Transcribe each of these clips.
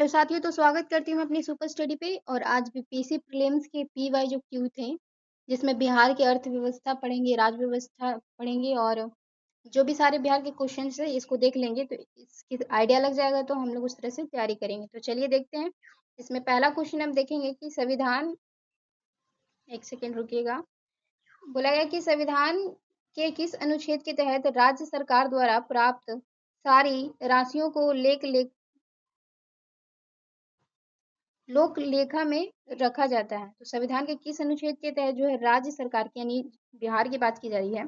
Hello साथियों, तो स्वागत करती हूँ अपनी सुपर स्टडी पे। और आज बीपीएससी प्रीलिम्स के पीवाई जो क्यू थे, जिसमें बिहार की अर्थव्यवस्था पढ़ेंगे, राज्य व्यवस्था पढ़ेंगे और जो भी सारे बिहार के क्वेश्चंस है इसको देख लेंगे तो इसकी आइडिया लग जाएगा। तो हम लोग उस तरह से तैयारी करेंगे। तो चलिए देखते हैं। इसमें पहला क्वेश्चन हम देखेंगे कि संविधान, एक सेकेंड रुकिएगा। बोला गया कि संविधान के किस अनुच्छेद के तहत राज्य सरकार द्वारा प्राप्त सारी राशियों को लोक लेखा में रखा जाता है। तो संविधान के किस अनुच्छेद के तहत जो है राज्य सरकार की, यानी बिहार की बात की जा रही है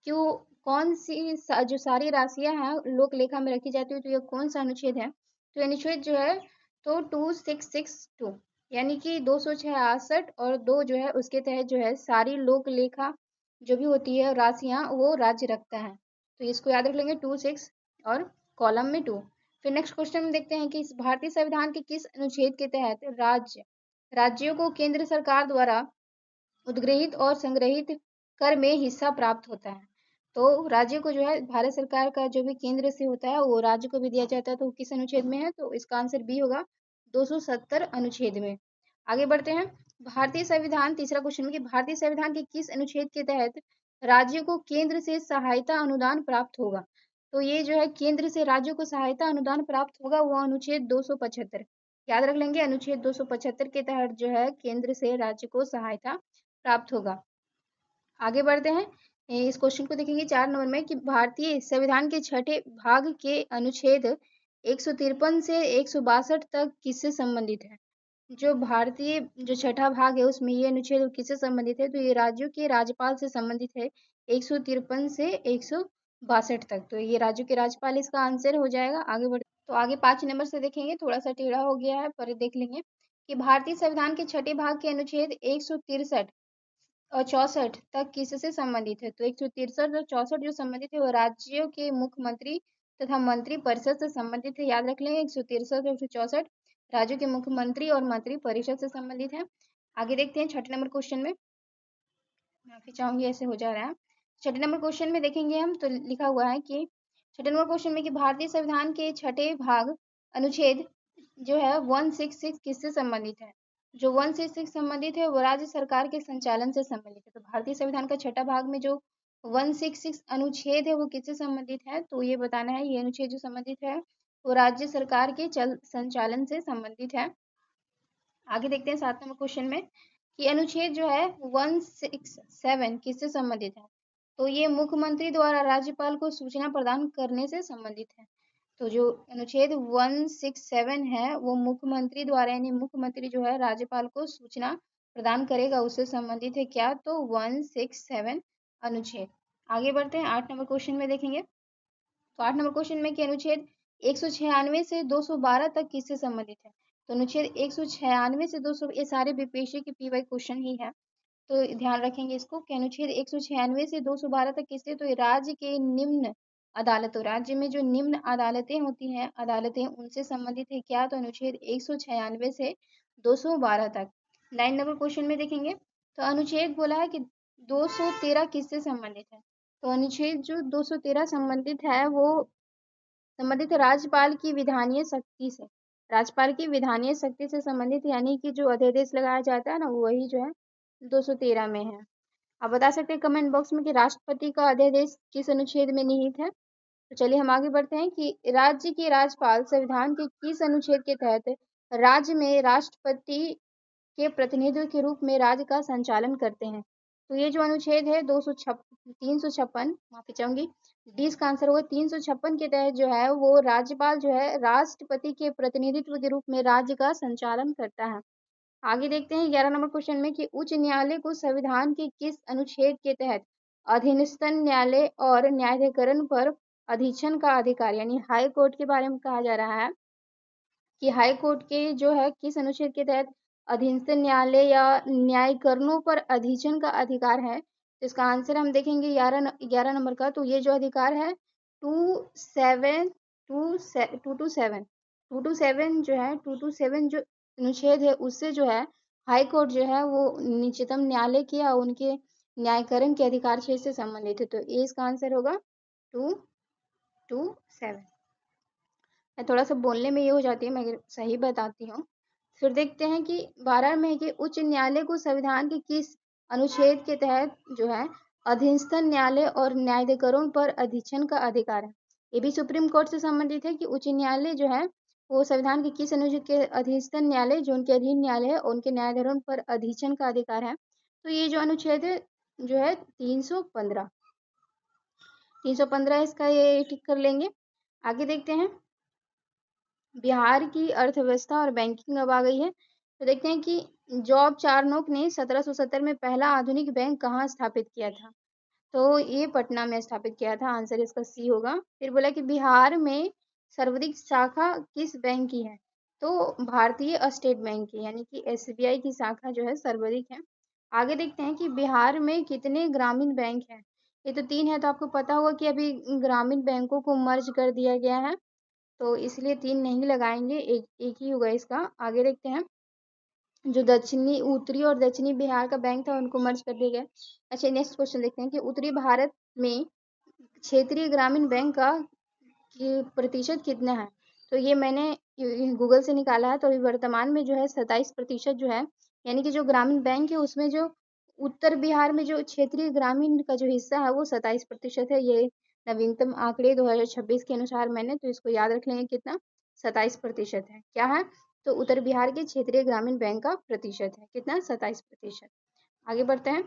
कि वो कौन सी जो सारी राशियां हैं लोक लेखा में रखी जाती है, तो ये कौन सा अनुच्छेद है? तो अनुच्छेद जो है तो 2662, यानी कि 266 और 2 जो है उसके तहत जो है सारी लोक लेखा जो भी होती है राशियां वो राज्य रखता है। तो इसको याद रख लेंगे 26 और कॉलम में 2। फिर नेक्स्ट क्वेश्चन में देखते हैं कि इस भारतीय संविधान के किस अनुच्छेद के तहत राज्यों को केंद्र सरकार द्वारा उद्ग्रहित और संग्रहित कर में हिस्सा प्राप्त होता है। तो राज्य को जो है भारत सरकार का जो भी केंद्र से होता है वो राज्य को भी दिया जाता है। तो किस अनुच्छेद में है? तो इसका आंसर बी होगा, 270 अनुच्छेद में। आगे बढ़ते हैं। भारतीय संविधान, तीसरा क्वेश्चन में कि भारतीय संविधान के किस अनुच्छेद के तहत राज्यों को केंद्र से सहायता अनुदान प्राप्त होगा? तो ये जो है केंद्र से राज्यों को सहायता अनुदान प्राप्त होगा वो अनुच्छेद 275। याद रख लेंगे, अनुच्छेद 275 के तहत जो है केंद्र से राज्य को सहायता प्राप्त होगा। आगे बढ़ते हैं। इस क्वेश्चन को देखेंगे 4 नंबर में कि भारतीय संविधान के छठे भाग के अनुच्छेद 153 से 162 तक किससे संबंधित है? जो भारतीय जो छठा भाग है उसमें ये अनुच्छेद किससे संबंधित है? तो ये राज्यों के राज्यपाल से संबंधित है, 153 से 162 तक। तो ये राज्यों के राज्यपाल इसका आंसर हो जाएगा। आगे बढ़ तो आगे 5 नंबर से देखेंगे, थोड़ा सा टेढ़ा हो गया है पर देख लेंगे कि भारतीय संविधान के छठे भाग के अनुच्छेद 163 और 64 तक किससे संबंधित है? तो 163 और 64 जो संबंधित है वो राज्यों के मुख्यमंत्री तथा मंत्री परिषद से संबंधित है। याद रख लें, 163 और 164 राज्यों के मुख्यमंत्री और मंत्री परिषद से संबंधित है। आगे देखते हैं छठे नंबर क्वेश्चन में। माफी चाहूंगी ऐसे हो जा रहा है। छठे नंबर क्वेश्चन में देखेंगे हम तो लिखा हुआ है कि छठे नंबर क्वेश्चन में कि भारतीय संविधान के छठे भाग अनुच्छेद जो है 166 किससे संबंधित है? जो 166 संबंधित है वो राज्य सरकार के संचालन से संबंधित है। तो भारतीय संविधान का छठा भाग में जो 166 अनुच्छेद है वो किससे संबंधित है? तो ये बताना है, ये अनुच्छेद जो संबंधित है वो राज्य सरकार के संचालन से संबंधित है। आगे देखते हैं 7 नंबर क्वेश्चन में कि अनुच्छेद जो है 167 किससे संबंधित है? तो ये मुख्यमंत्री द्वारा राज्यपाल को सूचना प्रदान करने से संबंधित है। तो जो अनुच्छेद 167 है वो मुख्यमंत्री द्वारा, यानी मुख्यमंत्री जो है राज्यपाल को सूचना प्रदान करेगा, उससे संबंधित है क्या? तो 167 अनुच्छेद। आगे बढ़ते हैं 8 नंबर क्वेश्चन में देखेंगे। तो 8 नंबर क्वेश्चन में कि अनुच्छेद 196 से 212 तक किससे संबंधित है? तो अनुच्छेद 196 से 200, ये सारे बीपीएससी के पीवाई क्वेश्चन ही है, तो ध्यान रखेंगे इसको कि अनुच्छेद 196 से 212 तक किससे? तो राज्य के निम्न अदालतों, राज्य में जो निम्न अदालतें होती हैं अदालतें उनसे संबंधित है क्या? तो अनुच्छेद 196 से 212 तक। 9 नंबर क्वेश्चन में देखेंगे तो अनुच्छेद बोला है कि 213 किससे संबंधित है? तो अनुच्छेद जो 213 संबंधित है वो संबंधित राज्यपाल की विधानीय शक्ति से, राज्यपाल की विधानीय शक्ति से संबंधित, यानी कि जो अध्यादेश लगाया जाता है ना वही जो है 213 में है। आप बता सकते हैं कमेंट बॉक्स में कि राष्ट्रपति का अध्यादेश किस अनुच्छेद में निहित है। तो चलिए हम आगे बढ़ते हैं कि राज्य के राज्यपाल संविधान के किस अनुच्छेद के तहत राज्य में राष्ट्रपति के प्रतिनिधित्व के रूप में राज्य का संचालन करते हैं? तो ये जो अनुच्छेद है 356, माफी चाहूंगी, डी इसका आंसर होगा। 356 के तहत जो है वो राज्यपाल जो है राष्ट्रपति के प्रतिनिधित्व के रूप में राज्य का संचालन करता है। आगे देखते हैं 11 नंबर क्वेश्चन में कि उच्च न्यायालय को संविधान के किस अनुच्छेद के तहत अधीनस्थ न्यायालय और न्यायाधिकरण पर अधीक्षण का अधिकार, यानी हाई कोर्ट के बारे में कहा जा रहा है कि हाई कोर्ट के जो है किस अनुच्छेद के तहत अधीनस्थ न्यायालय या न्यायिकरणों पर अधीक्षण का अधिकार है। तो इसका आंसर हम देखेंगे 11 नंबर का। तो ये जो अधिकार है 227 जो है 227 जो अनुच्छेद है उससे जो है हाई कोर्ट जो है वो नीचतम न्यायालय के या उनके न्यायकरण के अधिकार क्षेत्र से संबंधित है। तो ये इसका आंसर होगा 227। थोड़ा सा बोलने में ये हो जाती है, मैं सही बताती हूँ। फिर देखते हैं कि 12 में कि उच्च न्यायालय को संविधान के किस अनुच्छेद के तहत जो है अधीनस्थ न्यायालय और न्यायाधिकरणों पर अधीक्षण का अधिकार है। ये भी सुप्रीम कोर्ट से संबंधित है कि उच्च न्यायालय जो है वो संविधान के किस अनुच्छेद के अधीनस्थ न्यायालय जो उनके अधीन न्यायालय है और उनके न्यायाधिकरण पर अधीक्षण का अधिकार है। तो ये जो अनुच्छेद है जो है 315 इसका ये टिक कर लेंगे। आगे देखते हैं, बिहार की अर्थव्यवस्था और बैंकिंग अब आ गई है। तो देखते हैं कि जॉब चार्नोक ने 1770 में पहला आधुनिक बैंक कहाँ स्थापित किया था। तो ये पटना में स्थापित किया था, आंसर इसका सी होगा। फिर बोला कि बिहार में सर्वाधिक शाखा किस बैंक की है। तो भारतीय स्टेट बैंक की यानी कि एसबीआई की शाखा जो है सर्वाधिक है। आगे देखते हैं कि बिहार में कितने ग्रामीण बैंक हैं। ये तो 3 है, तो आपको पता होगा कि अभी ग्रामीण बैंकों को मर्ज कर दिया गया है, तो इसलिए 3 नहीं लगाएंगे, एक ही होगा इसका। आगे देखते हैं, जो दक्षिणी उत्तरी और दक्षिणी बिहार का बैंक था उनको मर्ज कर दिया गया। अच्छा, नेक्स्ट क्वेश्चन देखते हैं कि उत्तरी भारत में क्षेत्रीय ग्रामीण बैंक का प्रतिशत कितना है। तो ये मैंने गूगल से निकाला है। तो अभी वर्तमान में जो है 27% जो है, यानी कि जो ग्रामीण बैंक है उसमें जो उत्तर बिहार में जो क्षेत्रीय ग्रामीण का जो हिस्सा है वो 27% है। ये नवीनतम आंकड़े 2026 के अनुसार मैंने, तो इसको याद रख लेंगे कितना, 27% है। क्या है, तो उत्तर बिहार के क्षेत्रीय ग्रामीण बैंक का प्रतिशत है कितना, 27%। आगे बढ़ते हैं,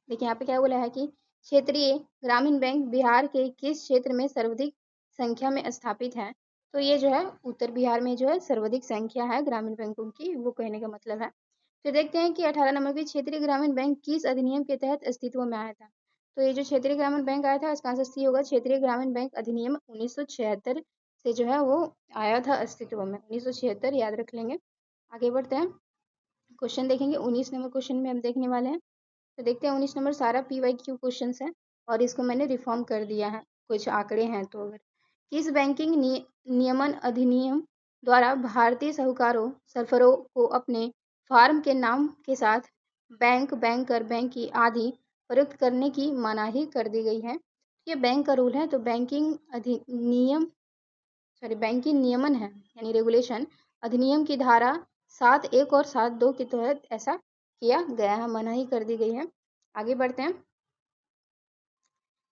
देखिए यहाँ पे क्या बोला है कि क्षेत्रीय ग्रामीण बैंक बिहार के किस क्षेत्र में सर्वाधिक संख्या में स्थापित है। तो ये जो है उत्तर बिहार में जो है सर्वाधिक संख्या है ग्रामीण बैंकों की, वो कहने का मतलब है। फिर देखते हैं कि 18 नंबर पे क्षेत्रीय ग्रामीण बैंक किस अधिनियम के तहत अस्तित्व में आया था। तो ये जो क्षेत्रीय ग्रामीण बैंक आया था इसका आंसर सी होगा। क्षेत्रीय ग्रामीण बैंक अधिनियम 1976 से जो है वो आया था अस्तित्व में, 1976 याद रख लेंगे। आगे बढ़ते हैं, क्वेश्चन देखेंगे। 19 नंबर क्वेश्चन में हम देखने वाले हैं। तो देखते हैं 19 नंबर सारा PYQ क्वेश्चन है और इसको मैंने रिफॉर्म कर दिया है, कुछ आंकड़े हैं। तो अगर किस बैंकिंग नियमन अधिनियम द्वारा भारतीय साहूकारों सरफरों को अपने फार्म के नाम के साथ बैंक, बैंकर, बैंकी आदि प्रयुक्त करने की मनाही कर दी गई है। ये बैंक का रूल है। तो बैंकिंग नियमन है यानी रेगुलेशन अधिनियम की धारा 7(1) और 7(2) के तहत ऐसा किया गया है, मनाही कर दी गई है। आगे बढ़ते हैं,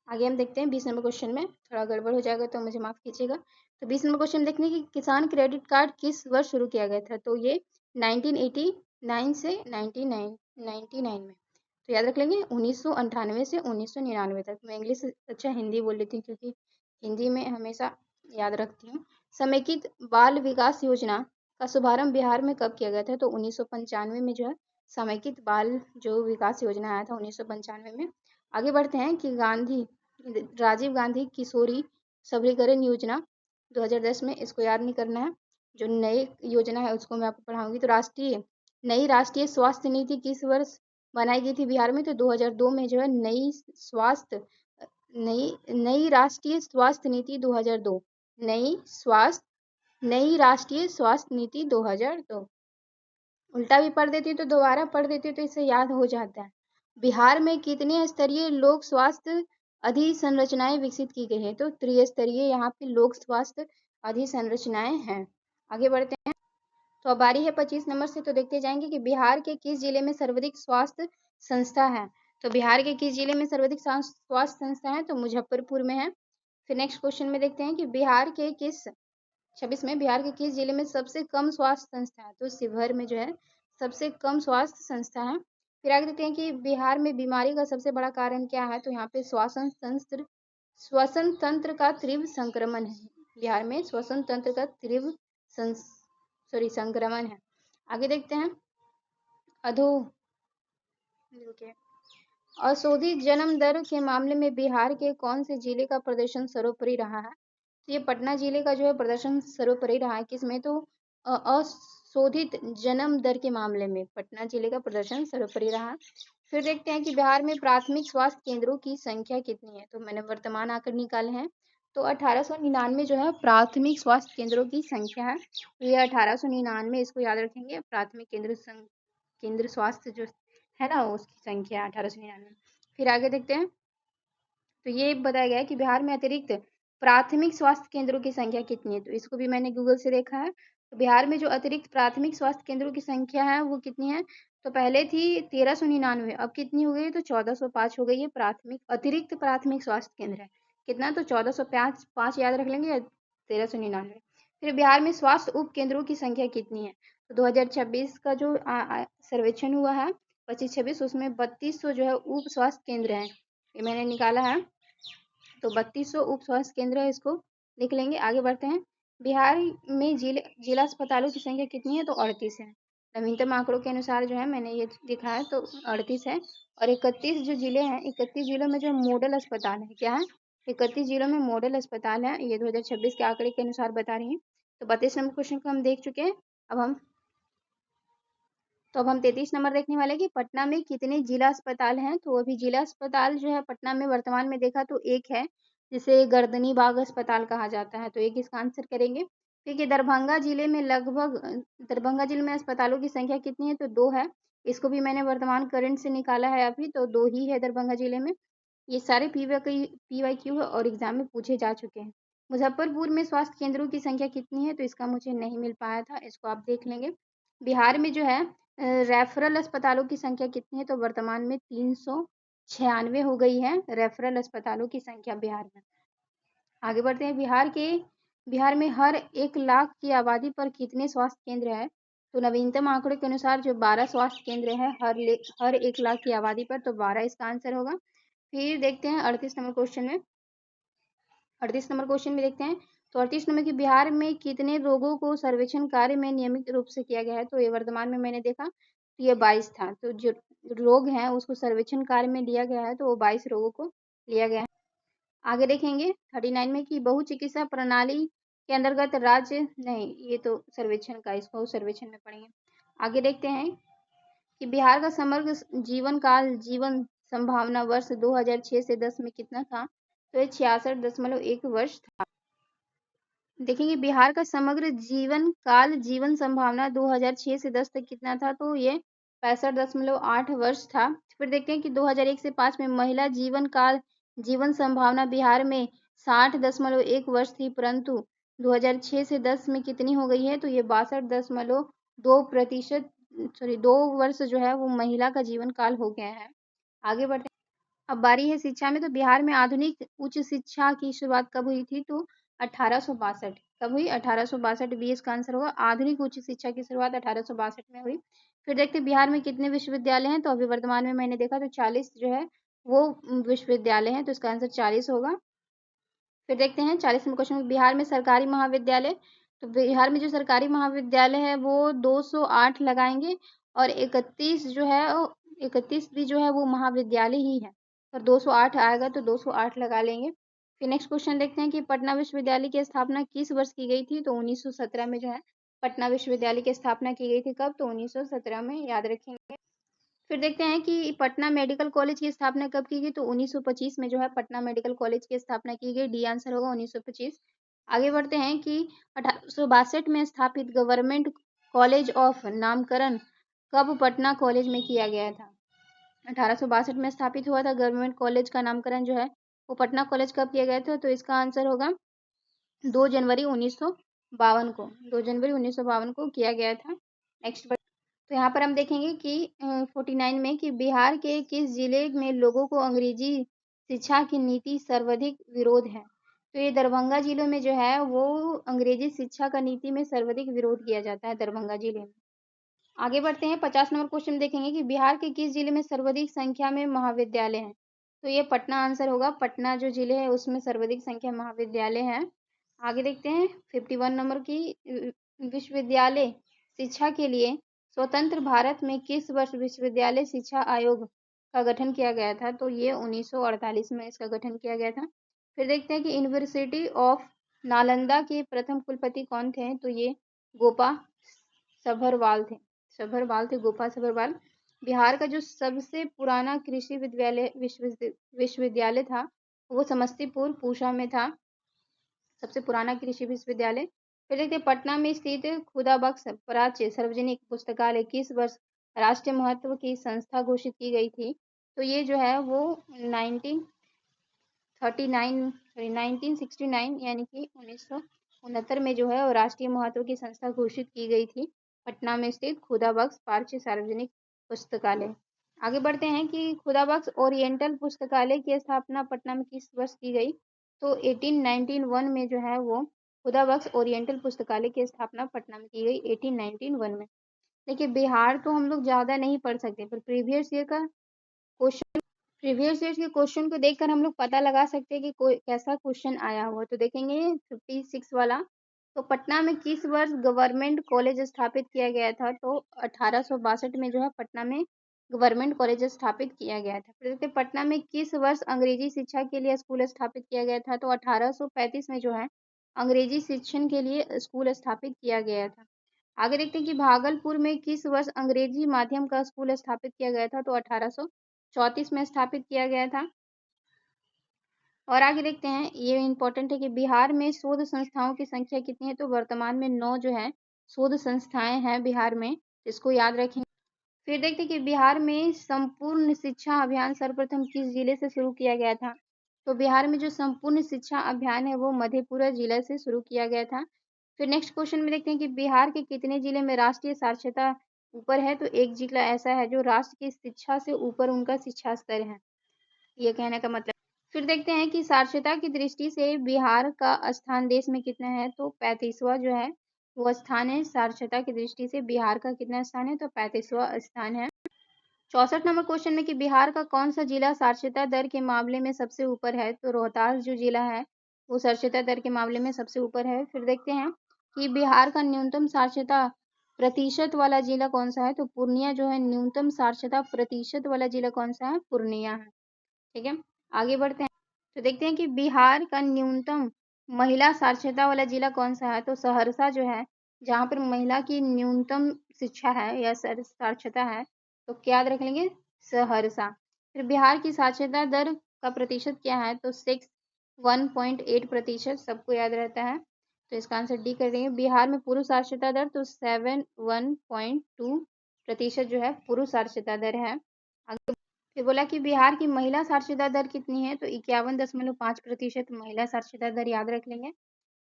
आगे हम देखते हैं 20 नंबर क्वेश्चन में थोड़ा गड़बड़ हो जाएगा तो मुझे माफ कीजिएगा। तो 20 नंबर क्वेश्चन देखने की, किसान क्रेडिट कार्ड किस वर्ष शुरू किया गया था। तो ये 1989 से 1999 में। तो याद रख लेंगे 1998 से 1999 तक। मैं इंग्लिश से अच्छा हिंदी बोल लेती हूँ क्योंकि हिंदी में हमेशा याद रखती हूँ। समेकित बाल विकास योजना का शुभारंभ बिहार में कब किया गया था। तो 1995 में जो है समेकित बाल जो विकास योजना आया था 1995 में। आगे बढ़ते हैं कि राजीव गांधी किशोरी सबलीकरण योजना 2010 में, इसको याद नहीं करना है, जो नई योजना है उसको मैं आपको पढ़ाऊंगी। तो नई राष्ट्रीय स्वास्थ्य नीति किस वर्ष बनाई गई थी बिहार में। तो 2002 में जो है नई राष्ट्रीय स्वास्थ्य नीति 2002, नई राष्ट्रीय स्वास्थ्य नीति 2002। उल्टा भी पढ़ देती हूँ तो दोबारा पढ़ देती हूँ तो इससे याद हो जाता है। बिहार में कितने स्तरीय लोक स्वास्थ्य अधिसंरचनाएं विकसित की गई है। तो त्रिस्तरीय यहाँ पे लोक स्वास्थ्य अधिसंरचनाएं हैं। आगे बढ़ते हैं, तो अब बारी है 25 नंबर से। तो देखते जाएंगे कि बिहार के किस जिले में सर्वाधिक स्वास्थ्य संस्था है। तो बिहार के किस जिले में सर्वाधिक स्वास्थ्य संस्था है। तो मुजफ्फरपुर में है। फिर नेक्स्ट क्वेश्चन में देखते हैं कि बिहार के किस 26 में बिहार के किस जिले में सबसे कम स्वास्थ्य संस्था है। तो शिवहर में जो है सबसे कम स्वास्थ्य संस्था है। फिर आगे देखते हैं कि बिहार में बीमारी का सबसे बड़ा कारण क्या है। तो यहाँ पे श्वसन तंत्र का तीव्र संक्रमण है। बिहार में श्वसन तंत्र का तीव्र संक्रमण है। आगे देखते हैं, अशोधित जन्म दर के मामले में बिहार के कौन से जिले का प्रदर्शन सर्वोपरि रहा है। तो ये पटना जिले का जो है प्रदर्शन सर्वोपरि रहा है। किसमें, तो अशोधित जन्म दर के मामले में पटना जिले का प्रदर्शन सर्वोपरि रहा। फिर देखते हैं कि बिहार में प्राथमिक स्वास्थ्य केंद्रों की संख्या कितनी है। तो मैंने वर्तमान आंकड़े निकाले हैं। तो 1899 जो है प्राथमिक स्वास्थ्य केंद्रों की संख्या है। तो ये 1899, इसको याद रखेंगे, प्राथमिक केंद्र स्वास्थ्य जो है ना उसकी संख्या 1899। फिर आगे देखते हैं, तो ये बताया गया है कि बिहार में अतिरिक्त प्राथमिक स्वास्थ्य केंद्रों की संख्या कितनी है? तो इसको भी मैंने गूगल से देखा है। तो बिहार में जो अतिरिक्त प्राथमिक स्वास्थ्य केंद्रों की संख्या है वो कितनी है? तो पहले थी 1399, अब कितनी हो गई है? तो 1405 हो गई है। अतिरिक्त प्राथमिक स्वास्थ्य केंद्र है। कितना? तो 1405 5 याद रख लेंगे या 1399। फिर बिहार में स्वास्थ्य उप केंद्रों की संख्या कितनी है? तो 2026 का जो सर्वेक्षण हुआ है 25-26, उसमें 3200 जो है उप स्वास्थ्य केंद्र हैं। ये मैंने निकाला है। तो 3200 उप स्वास्थ्य केंद्र है, इसको लिख लेंगे। आगे बढ़ते हैं। बिहार में जिला अस्पतालों की संख्या कितनी है? तो 38 है। नवीनतम आंकड़ों के अनुसार जो है मैंने ये लिखा है, तो 38 है। और 31 जो जिले हैं, 31 जिलों में जो मॉडल अस्पताल है, क्या है? 31 जिलों में मॉडल अस्पताल है। ये 2026 के आंकड़े के अनुसार बता रही है। तो 32 नंबर क्वेश्चन को हम देख चुके हैं। अब हम 33 नंबर देखने वाले कि पटना में कितने जिला अस्पताल हैं। तो अभी जिला अस्पताल जो है पटना में वर्तमान में देखा तो एक है, जिसे गर्दनी बाग अस्पताल कहा जाता है। तो एक इसका आंसर करेंगे। ठीक है। दरभंगा जिले में अस्पतालों की संख्या कितनी है? तो 2 है। इसको भी मैंने वर्तमान करंट से निकाला है अभी, तो 2 ही है दरभंगा जिले में। ये सारे PYQ है और एग्जाम में पूछे जा चुके हैं। मुजफ्फरपुर में स्वास्थ्य केंद्रों की संख्या कितनी है? तो इसका मुझे नहीं मिल पाया था, इसको आप देख लेंगे। बिहार में जो है रेफरल अस्पतालों की संख्या कितनी है? तो वर्तमान में 396 हो गई है रेफरल अस्पतालों की संख्या बिहार में। आगे बढ़ते हैं। बिहार में हर 1 लाख की आबादी पर कितने स्वास्थ्य केंद्र है? तो नवीनतम आंकड़े के अनुसार जो 12 स्वास्थ्य केंद्र है हर 1 लाख की आबादी पर, तो 12 इसका आंसर होगा। फिर देखते हैं 38 नंबर क्वेश्चन में। 38 नंबर क्वेश्चन में देखते हैं। तो 38 नंबर की बिहार में कितने रोगों को सर्वेक्षण कार्य में नियमित रूप से किया गया है? तो ये वर्तमान में मैंने देखा तो ये 22 था। तो जो रोग हैं उसको सर्वेक्षण कार्य में लिया गया है, तो वो 22 रोगों को लिया गया है। आगे देखेंगे 39 में कि बहुचिकित्सा प्रणाली के अंतर्गत राज्य नहीं, ये तो सर्वेक्षण का, इसको सर्वेक्षण में पढ़ेंगे। आगे देखते हैं कि बिहार का समग्र जीवन संभावना वर्ष 2006 से 10 में कितना था? तो ये 66.1 वर्ष था। देखेंगे बिहार का समग्र जीवन संभावना 2006 से 10 तक कितना था? तो ये 65.8 वर्ष था। फिर देखते हैं कि 2001 से 5 में महिला जीवन संभावना बिहार में 60.1 वर्ष थी, परंतु 2006 से 10 में कितनी हो गई है? तो ये 62.2%, 2 वर्ष जो है वो महिला का जीवन काल हो गया है। आगे बढ़ते हैं। अब बारी है शिक्षा में। तो बिहार में आधुनिक उच्च शिक्षा की शुरुआत कब हुई थी? तो 1862। कब हुई? 1862 बी इसका आंसर होगा। आधुनिक उच्च शिक्षा की शुरुआत 1862 में हुई। फिर देखते हैं बिहार में कितने विश्वविद्यालय हैं। तो अभी वर्तमान में मैंने देखा तो 40 जो है वो विश्वविद्यालय हैं, तो इसका आंसर 40 होगा। फिर देखते हैं 40 में क्वेश्चन, बिहार में सरकारी महाविद्यालय। तो बिहार में जो सरकारी महाविद्यालय है वो 208 लगाएंगे, और 31 जो है 31 भी जो है वो महाविद्यालय ही है, और 208 आएगा तो 208 लगा लेंगे। फिर नेक्स्ट क्वेश्चन देखते हैं कि पटना विश्वविद्यालय की स्थापना किस वर्ष की गई थी? तो 1917 में जो है पटना विश्वविद्यालय की स्थापना की गई थी। कब? तो 1917 में, याद रखेंगे। फिर देखते हैं कि पटना मेडिकल कॉलेज की स्थापना कब की गई? तो 1925 में जो है पटना मेडिकल कॉलेज की स्थापना की गई। डी आंसर होगा 1925। आगे बढ़ते हैं कि 1862 में स्थापित गवर्नमेंट कॉलेज ऑफ नामकरण कब पटना कॉलेज में किया गया था? 1862 में स्थापित हुआ था गवर्नमेंट कॉलेज का नामकरण जो है वो पटना कॉलेज कब किया गया था? तो इसका आंसर होगा 2 जनवरी 1952 को, 2 जनवरी 1952 को किया गया था। नेक्स्ट, तो यहाँ पर हम देखेंगे कि 49 में कि बिहार के किस जिले में लोगों को अंग्रेजी शिक्षा की नीति सर्वाधिक विरोध है? तो ये दरभंगा जिले में जो है वो अंग्रेजी शिक्षा का नीति में सर्वाधिक विरोध किया जाता है दरभंगा जिले में। आगे बढ़ते हैं 50 नंबर क्वेश्चन देखेंगे कि बिहार के किस जिले में सर्वाधिक संख्या में महाविद्यालय हैं? तो ये पटना आंसर होगा। पटना जो जिले है उसमें सर्वाधिक संख्या महाविद्यालय है। आगे देखते हैं 51 नंबर की विश्वविद्यालय शिक्षा के लिए स्वतंत्र भारत में किस वर्ष विश्वविद्यालय शिक्षा आयोग का गठन किया गया था? तो ये 1948 में इसका गठन किया गया था। फिर देखते हैं कि यूनिवर्सिटी ऑफ नालंदा के प्रथम कुलपति कौन थे? तो ये गोपा सभरवाल थे। गोपा सभरवाल। बिहार का जो सबसे पुराना कृषि विश्वविद्यालय था वो समस्तीपुर पूसा में था, सबसे पुराना कृषि विश्वविद्यालय। फिर देखते हैं पटना में स्थित खुदा बख्श प्राच्य सार्वजनिक पुस्तकालय किस वर्ष राष्ट्रीय महत्व की संस्था घोषित की गई थी? तो ये जो है वो 1969 यानी कि 1969 में जो है वो राष्ट्रीय महत्व की संस्था घोषित की गई थी पटना में स्थित खुदा बख्श पारसी सार्वजनिक पुस्तकालय। आगे बढ़ते हैं कि खुदा बख्श ओरिएंटल पुस्तकालय की स्थापना पटना में किस वर्ष की गई? तो 1891 में जो है वो खुदा बख्श ओरिएंटल पुस्तकालय की स्थापना पटना में की गई 1891 में। देखिए बिहार तो हम लोग ज़्यादा नहीं पढ़ सकते, पर प्रीवियस ईयर के क्वेश्चन को देखकर हम लोग पता लगा सकते हैं कि कोई कैसा क्वेश्चन आया हुआ। तो देखेंगे 56 वाला, तो पटना में किस वर्ष गवर्नमेंट कॉलेज स्थापित किया गया था? तो 1862 में जो है पटना में गवर्नमेंट कॉलेज स्थापित किया गया था। फिर देखते हैं पटना में किस वर्ष अंग्रेजी शिक्षा के लिए स्कूल स्थापित किया गया था? तो 1835 में जो है अंग्रेजी शिक्षण के लिए स्कूल स्थापित किया गया था। आगे देखते हैं कि भागलपुर में किस वर्ष अंग्रेजी माध्यम का स्कूल स्थापित किया गया था? तो 1834 में स्थापित किया गया था। और आगे देखते हैं, ये इम्पोर्टेंट है कि बिहार में शोध संस्थाओं की संख्या कितनी है? तो वर्तमान में 9 जो है शोध संस्थाएं हैं बिहार में, इसको याद रखेंगे। फिर देखते हैं कि बिहार में संपूर्ण शिक्षा अभियान सर्वप्रथम किस जिले से शुरू किया गया था? तो बिहार में जो संपूर्ण शिक्षा अभियान है वो मधेपुरा जिले से शुरू किया गया था। फिर नेक्स्ट क्वेश्चन में देखते हैं कि बिहार के कितने जिले में राष्ट्रीय साक्षरता ऊपर है? तो एक जिला ऐसा है जो राष्ट्र की शिक्षा से ऊपर उनका शिक्षा स्तर है, ये कहने का मतलब। फिर देखते हैं कि साक्षरता की दृष्टि से बिहार का स्थान देश में कितना है? तो 35वां जो है वो स्थान है। साक्षरता की दृष्टि से बिहार का कितना स्थान है? तो 35वां स्थान है। 64 नंबर क्वेश्चन में कि बिहार का कौन सा जिला साक्षरता दर के मामले में सबसे ऊपर है? तो रोहतास जो जिला है वो साक्षरता दर के मामले में सबसे ऊपर है। फिर देखते हैं कि बिहार का न्यूनतम साक्षरता प्रतिशत वाला जिला कौन सा है? तो पूर्णिया जो है न्यूनतम साक्षरता प्रतिशत वाला जिला कौन सा है? पूर्णिया है। ठीक है, आगे बढ़ते हैं। तो देखते हैं कि बिहार का न्यूनतम महिला साक्षरता वाला जिला कौन सा है? तो सहरसा जो है, जहाँ पर महिला की न्यूनतम शिक्षा है या साक्षरता है, तो क्या याद रख लेंगे? सहरसा। फिर बिहार की साक्षरता दर का प्रतिशत क्या है? तो 61.8% सबको याद रहता है, तो इसका आंसर डी कर देंगे। बिहार में पुरुष साक्षरता दर तो 71.2% जो है पुरुष साक्षरता दर है। आगे फिर बोला कि बिहार की महिला साक्षरता दर कितनी है? तो 51.5% महिला साक्षरता दर याद रख लेंगे।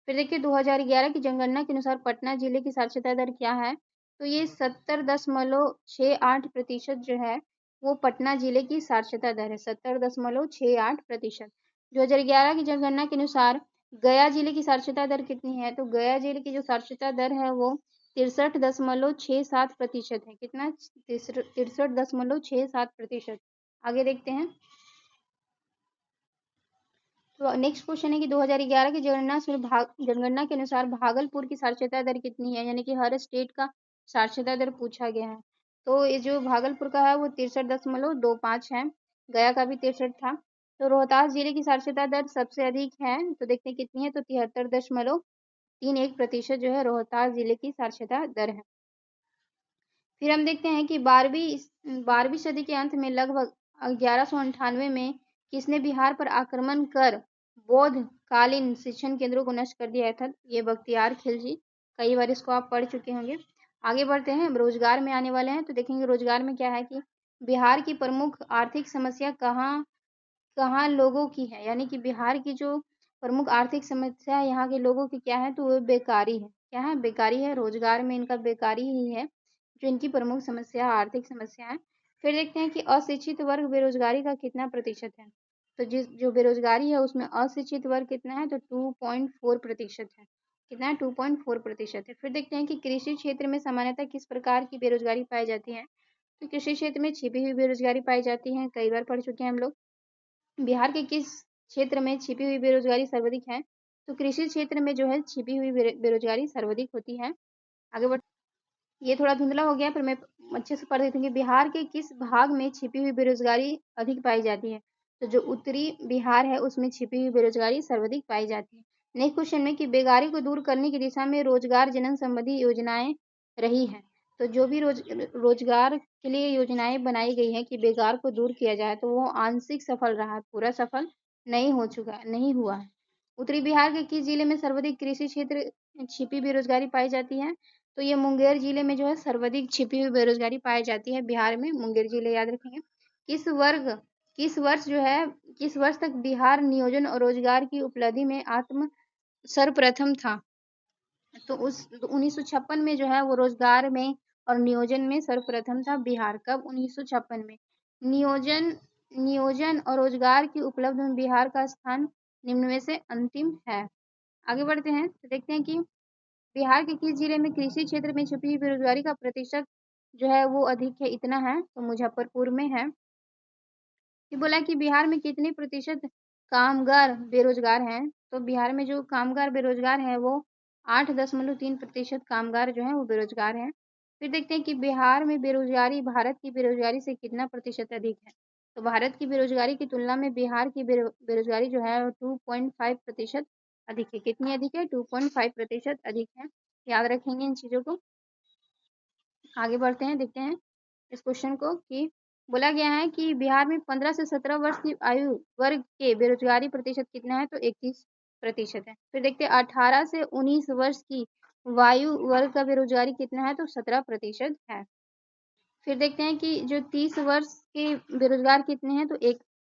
फिर देखिए 2011 की जनगणना के अनुसार पटना जिले की साक्षरता दर क्या है? तो ये 70.68% जो है वो पटना जिले की साक्षरता दर है, 70.68%। 2011 की जनगणना के अनुसार गया जिले की साक्षरता दर कितनी है? तो गया जिले की जो साक्षरता दर है वो 63.67% है। कितना? 63.67%। आगे देखते हैं। तो नेक्स्ट क्वेश्चन है कि 2011 की जनगणना के अनुसार भागलपुर की साक्षरता दर कितनी है? यानी कि हर स्टेट का साक्षरता दर पूछा गया है। तो ये जो भागलपुर का है वो 63.25 है। गया का भी 63 था। तो रोहतास जिले की साक्षरता दर सबसे अधिक है, तो देखते हैं कितनी है? तो 73.31% जो है रोहतास जिले की साक्षरता दर है। फिर हम देखते हैं कि 12वीं सदी के अंत में लगभग 1198 में किसने बिहार पर आक्रमण कर बौद्ध कालीन शिक्षण केंद्रों को नष्ट कर दिया था? ये बख्तियार खिलजी। कई बार इसको आप पढ़ चुके होंगे। आगे बढ़ते हैं, हम रोजगार में आने वाले हैं। तो देखेंगे रोजगार में क्या है कि बिहार की प्रमुख आर्थिक समस्या कहाँ कहाँ लोगों की है, यानी कि बिहार की जो प्रमुख आर्थिक समस्या है यहाँ के लोगों की क्या है? तो वो बेकारी है। क्या है? बेकारी है। रोजगार में इनका बेकारी ही है जो इनकी प्रमुख समस्या, आर्थिक समस्या है। फिर देखते हैं कि अशिक्षित वर्ग बेरोजगारी का कितना प्रतिशत है? तो जो बेरोजगारी है उसमें अशिक्षित वर्ग कितना है? तो 2.4% है। कितना है? 2.4% है। फिर देखते हैं कि कृषि क्षेत्र में सामान्यतः किस प्रकार की बेरोजगारी पाई जाती है? तो कृषि क्षेत्र में छिपी हुई बेरोजगारी पाई जाती है, कई बार पढ़ चुके हैं हम लोग। बिहार के किस क्षेत्र में छिपी हुई बेरोजगारी सर्वाधिक है? तो कृषि क्षेत्र में जो है छिपी हुई बेरोजगारी सर्वाधिक होती है। आगे बढ़, ये थोड़ा धुंधला हो गया पर मैं अच्छे से पढ़ देती हूँ कि बिहार के किस भाग में छिपी हुई बेरोजगारी अधिक पाई जाती है? तो जो उत्तरी बिहार है उसमें छिपी हुई बेरोजगारी सर्वाधिक पाई जाती है। नेक्स्ट क्वेश्चन में कि बेकारी को दूर करने की दिशा में रोजगार जनन संबंधी योजनाएं रही हैं, तो जो भी रोजगार के लिए योजनाएं बनाई गई हैं कि बेकार को दूर किया जाए, तो वो आंशिक सफल रहा है, पूरा सफल नहीं हुआ है। उत्तरी बिहार के किस जिले में सर्वाधिक कृषि क्षेत्र छिपी बेरोजगारी पाई जाती है? तो ये मुंगेर जिले में जो है सर्वाधिक छिपी हुई बेरोजगारी पाई जाती है बिहार में, मुंगेर जिले याद रखेंगे। किस वर्ग किस वर्ष तक बिहार नियोजन और रोजगार की उपलब्धि में आत्म सर्वप्रथम था? तो उस 1956 में जो है वो रोजगार में और नियोजन में सर्वप्रथम था बिहार। कब? 1956 में। नियोजन नियोजन और रोजगार की उपलब्धि में बिहार का स्थान निम्न में से अंतिम है। आगे बढ़ते हैं तो देखते हैं कि बिहार के किस जिले में कृषि क्षेत्र में छुपी हुई बेरोजगारी का प्रतिशत जो है वो अधिक है? इतना है, तो मुजफ्फरपुर में है। ये बोला कि बिहार में कितने प्रतिशत कामगार बेरोजगार हैं? तो बिहार में जो कामगार बेरोजगार हैं वो 8.3% कामगार जो हैं वो बेरोजगार हैं। फिर देखते हैं कि बिहार में बेरोजगारी भारत की बेरोजगारी से कितना प्रतिशत अधिक है? तो भारत की बेरोजगारी की तुलना में बिहार की बेरोजगारी जो है 2.5% अधिक है। कितनी अधिक है? 2.5% अधिक है। याद रखेंगे इन चीज़ों को। आगे बढ़ते हैं, देखते हैं इस क्वेश्चन को कि बोला गया है कि बिहार में 15 से 17 वर्ष की आयु वर्ग के बेरोजगारी प्रतिशत कितना है? तो 31% है। फिर देखते हैं 18 से 19 वर्ष की वायु वर्ग का बेरोजगारी कितना है? तो 17% है। फिर देखते हैं कि जो 30 वर्ष के बेरोजगार कितने हैं? तो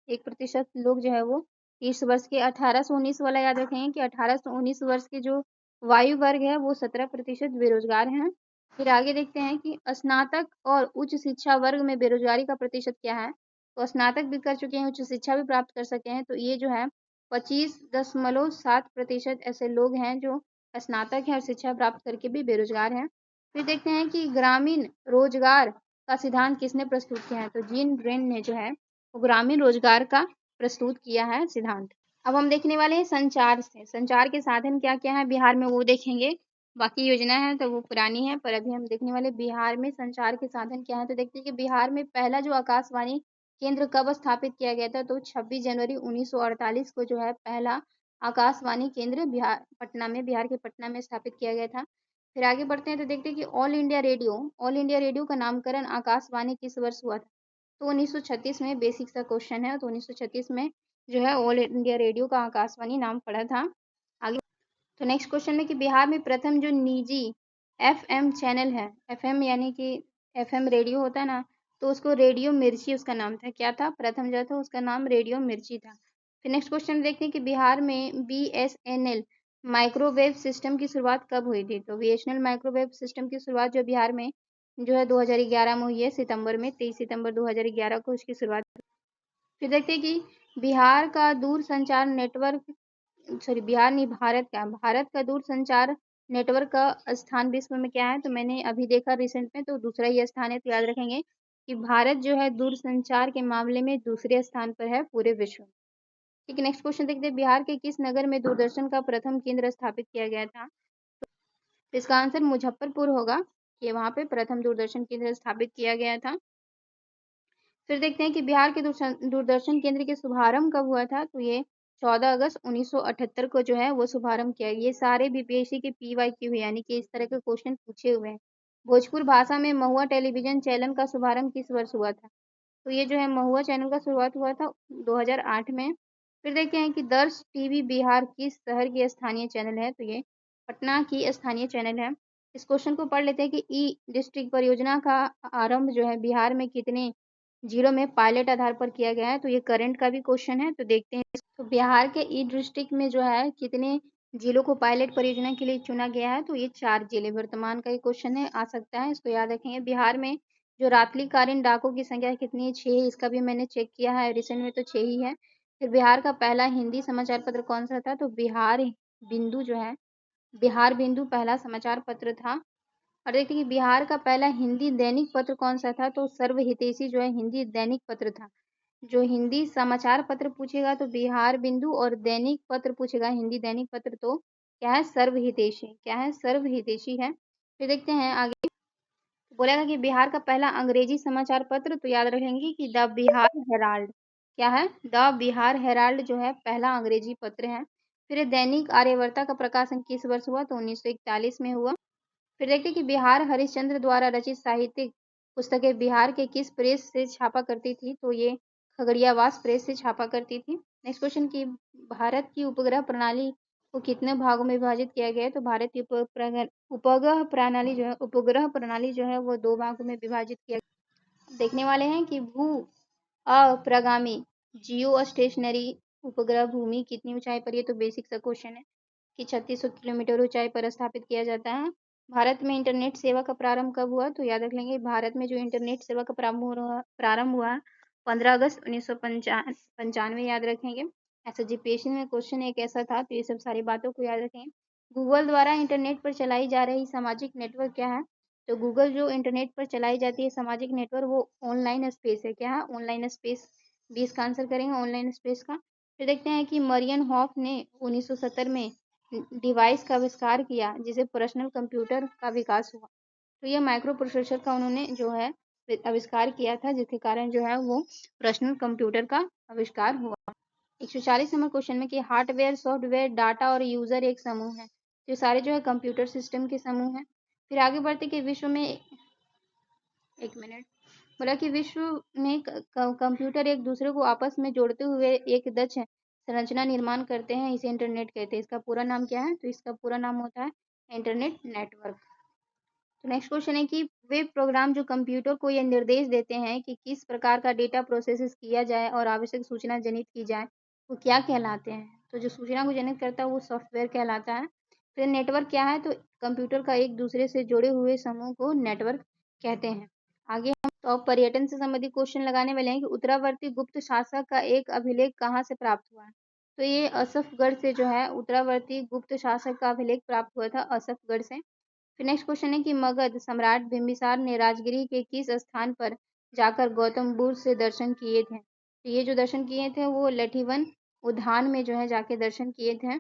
1% लोग जो है वो 30 वर्ष के। 18 से 19 वाला याद रखेंगे कि 18 से 19 वर्ष के जो वायु वर्ग है वो 17% बेरोजगार हैं। फिर आगे देखते हैं कि स्नातक और उच्च शिक्षा वर्ग में बेरोजगारी का प्रतिशत क्या है? तो स्नातक भी कर चुके हैं, उच्च शिक्षा भी प्राप्त कर सके हैं, तो ये जो है 25.7% ऐसे लोग हैं जो स्नातक हैं और शिक्षा प्राप्त करके भी बेरोजगार हैं। फिर देखते हैं कि ग्रामीण रोजगार का सिद्धांत किसने प्रस्तुत किया है? तो जीन ब्रेन ने जो है वो ग्रामीण रोजगार का प्रस्तुत किया है सिद्धांत। अब हम देखने वाले हैं संचार से। संचार के साधन क्या क्या है बिहार में वो देखेंगे। बाकी योजना है तो वो पुरानी है, पर अभी हम देखने वाले बिहार में संचार के साधन क्या है। तो देखते हैं कि बिहार में पहला जो आकाशवाणी केंद्र कब स्थापित किया गया था? तो 26 जनवरी 1948 को जो है पहला आकाशवाणी केंद्र बिहार के पटना में स्थापित किया गया था। फिर आगे बढ़ते हैं तो देखते हैं कि ऑल इंडिया रेडियो का नामकरण आकाशवाणी किस वर्ष हुआ था? तो 1936 में। बेसिक सा क्वेश्चन है, तो 1936 में जो है ऑल इंडिया रेडियो का आकाशवाणी नाम पड़ा था। आगे तो नेक्स्ट क्वेश्चन में कि बिहार में प्रथम जो निजी एफएम चैनल है, एफएम यानी कि एफएम रेडियो होता है ना, तो उसको रेडियो मिर्ची उसका नाम था। क्या था? प्रथम जो था उसका नाम रेडियो मिर्ची था। फिर नेक्स्ट क्वेश्चन देखते हैं कि बिहार में बीएसएनएल माइक्रोवेव सिस्टम की शुरुआत कब हुई थी? तो बीएसएनएल माइक्रोवेव सिस्टम की शुरुआत जो बिहार में जो है 2011 में हुई है, सितंबर में। 23 सितंबर 2011 को उसकी शुरुआत। फिर देखते हैं कि बिहार का दूरसंचार नेटवर्क बिहार नहीं, भारत का दूरसंचार नेटवर्क का स्थान विश्व में क्या है? तो मैंने अभी देखा रिसेंट में, तो दूसरा ही स्थान है। तो याद रखेंगे कि भारत जो है दूरसंचार के मामले में दूसरे स्थान पर है पूरे विश्व में। ठीक है, नेक्स्ट क्वेश्चन देखते हैं बिहार के किस नगर में दूरदर्शन का प्रथम केंद्र स्थापित किया गया था? तो इसका आंसर मुजफ्फरपुर होगा कि वहां पे प्रथम दूरदर्शन केंद्र स्थापित किया गया था। फिर देखते हैं कि बिहार के दूरदर्शन केंद्र के शुभारंभ कब हुआ था? तो ये 14 अगस्त 1978 को जो है वो शुभारंभ किया। ये सारे बीपीएससी के PYQ यानी कि इस तरह के क्वेश्चन पूछे हुए हैं। भोजपुर भाषा में महुआ टेलीविजन चैनल का शुभारंभ किस वर्ष हुआ था? तो ये जो है महुआ चैनल का शुरुआत हुआ था 2008 में। फिर देखते हैं कि दर्श टीवी बिहार किस शहर की स्थानीय चैनल है? तो ये पटना की स्थानीय चैनल है। इस क्वेश्चन को पढ़ लेते हैं कि ई डिस्ट्रिक्ट परियोजना का आरंभ जो है बिहार में कितने जिलों में पायलट आधार पर किया गया है? तो ये करंट का भी क्वेश्चन है, तो देखते हैं। तो बिहार के ई डिस्ट्रिक्ट में जो है कितने जिलों को पायलट परियोजना के लिए चुना गया है? तो ये 4 जिले। वर्तमान का ये क्वेश्चन है, आ सकता है, इसको याद रखेंगे। बिहार में जो रात्रिकालीन डाकों की संख्या कितनी है? 6 है। इसका भी मैंने चेक किया है रिसेंट में, तो 6 ही है। फिर बिहार का पहला हिंदी समाचार पत्र कौन सा था? तो बिहार बिंदु पहला समाचार पत्र था। और देखिए कि बिहार का पहला हिंदी दैनिक पत्र कौन सा था? तो सर्व हितैषी जो है हिंदी दैनिक पत्र था। जो हिंदी समाचार पत्र पूछेगा तो बिहार बिंदु, और दैनिक पत्र पूछेगा हिंदी दैनिक पत्र तो क्या है? सर्व हितैषी। क्या है? सर्व हितैषी है। फिर देखते हैं आगे। बोलेगा कि बिहार का पहला अंग्रेजी समाचार पत्र, तो याद रखेंगे कि द बिहार हेराल्ड। क्या है? द बिहार हेराल्ड जो है पहला अंग्रेजी पत्र है। फिर दैनिक आर्यवर्ता का प्रकाशन किस वर्ष हुआ? तो 1941 में हुआ। फिर देखते हैं कि बिहार हरिश्चंद्र द्वारा रचित साहित्यिक पुस्तकें बिहार के किस प्रेस से छापा करती थी? तो ये खगड़ियावास प्रेस से छापा करती थी। नेक्स्ट क्वेश्चन की भारत की उपग्रह प्रणाली को कितने भागों में विभाजित किया गया है? तो भारत की उपग्रह प्रणाली जो है वो 2 भागों में विभाजित किया। देखने वाले हैं कि भू अप्रगामी जियो स्टेशनरी उपग्रह भूमि कितनी ऊंचाई पर, ये तो बेसिक सा क्वेश्चन है कि 3600 किलोमीटर ऊंचाई पर स्थापित किया जाता है। भारत में इंटरनेट सेवा का प्रारंभ कब हुआ, तो याद रख लेंगे भारत में जो इंटरनेट सेवा का प्रारंभ हुआ 15 अगस्त 1995, याद रखेंगे। ऐसा जीपीएससी में क्वेश्चन एक ऐसा था, तो ये सब सारी बातों को याद रखेंगे। गूगल द्वारा इंटरनेट पर चलाई जा रही सामाजिक नेटवर्क क्या है, तो गूगल जो इंटरनेट पर चलाई जाती है सामाजिक नेटवर्क वो ऑनलाइन स्पेस है। क्या है, ऑनलाइन स्पेस। 20 का आंसर करेंगे ऑनलाइन स्पेस का। फिर देखते हैं कि मरियन हॉफ ने 1970 में डिवाइस का आविष्कार किया जिसे पर्सनल कंप्यूटर का विकास हुआ, तो ये माइक्रो प्रोसेसर का उन्होंने जो है आविष्कार किया था, जिसके कारण जो है वो पर्सनल कंप्यूटर का आविष्कार हुआ। 140 नंबर क्वेश्चन में कि हार्डवेयर, सॉफ्टवेयर, डाटा और यूजर एक समूह है, तो ये सारे जो है कंप्यूटर सिस्टम के समूह हैं। फिर आगे बढ़ते कि विश्व में, एक मिनट, बोला कि विश्व में कंप्यूटर एक दूसरे को आपस में जोड़ते हुए एक दक्ष संरचना निर्माण करते हैं, इसे इंटरनेट कहते हैं। इसका पूरा नाम क्या है, तो इसका पूरा नाम होता है इंटरनेट नेटवर्क। तो नेक्स्ट क्वेश्चन है कि वे प्रोग्राम जो कंप्यूटर को यह निर्देश देते हैं कि किस प्रकार का डेटा प्रोसेस किया जाए और आवश्यक सूचना जनित की जाए, वो क्या कहलाते हैं, तो जो सूचना को जनित करता है वो सॉफ्टवेयर कहलाता है। फिर नेटवर्क क्या है, तो कंप्यूटर का एक दूसरे से जुड़े हुए समूह को नेटवर्क कहते हैं। आगे हम तो अब पर्यटन से संबंधित क्वेश्चन लगाने वाले हैं कि उत्तरावर्ती गुप्त शासक का एक अभिलेख कहाँ से प्राप्त हुआ है, तो ये असफगढ़ से जो है उत्तरावर्ती गुप्त शासक का अभिलेख प्राप्त हुआ था असफगढ़ से। फिर नेक्स्ट क्वेश्चन है कि मगध सम्राट बिंबिसार ने राजगिरी के किस स्थान पर जाकर गौतम बुद्ध से दर्शन किए थे, तो ये जो दर्शन किए थे वो लठीवन उद्यान में जो है जाके दर्शन किए थे।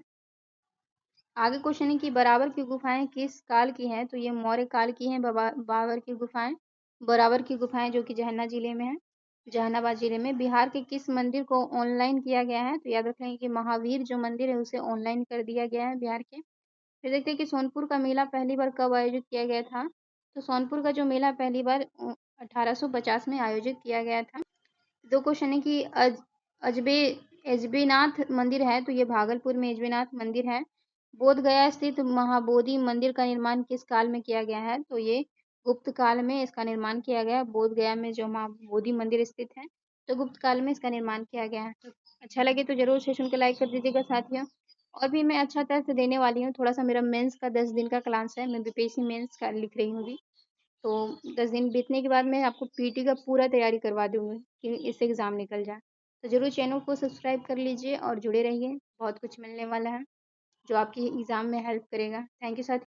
आगे क्वेश्चन है कि बराबर की गुफाएं किस काल की हैं, तो ये मौर्य काल की हैं। बाबर की गुफाएं, बराबर की गुफाएं जो कि जहानाबाद जिले में। बिहार के किस मंदिर को ऑनलाइन किया गया है, तो याद रखेंगे कि महावीर जो मंदिर है उसे ऑनलाइन कर दिया गया है बिहार के। फिर देखते हैं कि सोनपुर का मेला पहली बार कब आयोजित किया गया था, तो सोनपुर का जो मेला पहली बार 1850 में आयोजित किया गया था। दो क्वेश्चन है कि अजबे एजबीनाथ मंदिर है, तो ये भागलपुर में एजबीनाथ मंदिर है। बोध गया स्थित महाबोधि मंदिर का निर्माण किस काल में किया गया है, तो ये गुप्त काल में इसका निर्माण किया गया है। बोध गया में जो महाबोधि मंदिर स्थित है, तो गुप्त काल में इसका निर्माण किया गया है। तो अच्छा लगे तो जरूर सेशन को लाइक कर दीजिएगा साथियों। और भी मैं अच्छा तरह से देने वाली हूँ, थोड़ा सा मेरा मेंस का 10 दिन का क्लास है, मैं बीपीएससी मेंस का लिख रही हूँ अभी। तो 10 दिन बीतने के बाद मैं आपको पीटी का पूरा तैयारी करवा दूंगी कि इससे एग्ज़ाम निकल जाए। तो ज़रूर चैनल को सब्सक्राइब कर लीजिए और जुड़े रहिए, बहुत कुछ मिलने वाला है जो आपकी एग्ज़ाम में हेल्प करेगा। थैंक यू साथियों।